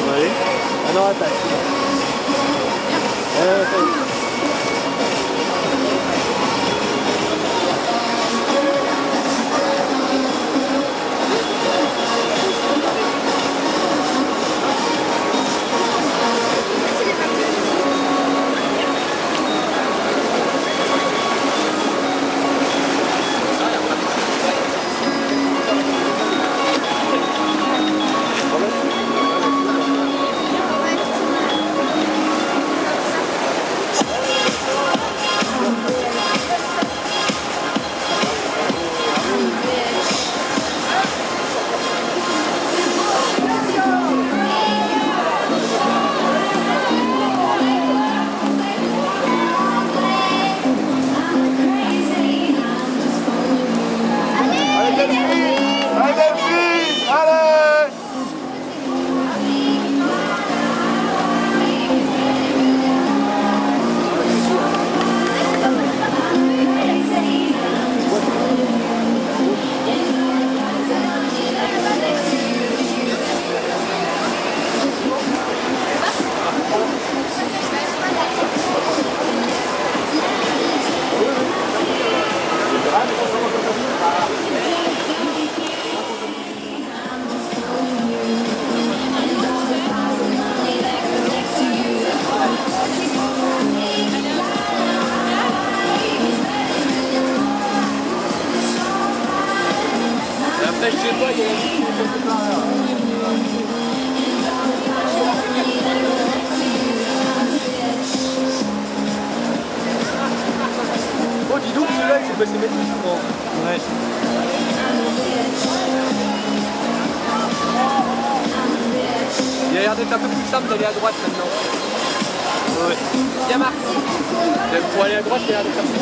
Oui. Ah non, attaque. Je sais pas, il y a quelque part là. Oh, dis donc, celui-là, il s'est passé mettre souvent. Ouais. Il a l'air d'être un peu plus simple d'aller à droite maintenant. Ouais. Bien Marc. Pour aller à droite, il a l'air d'être un peu plus simple.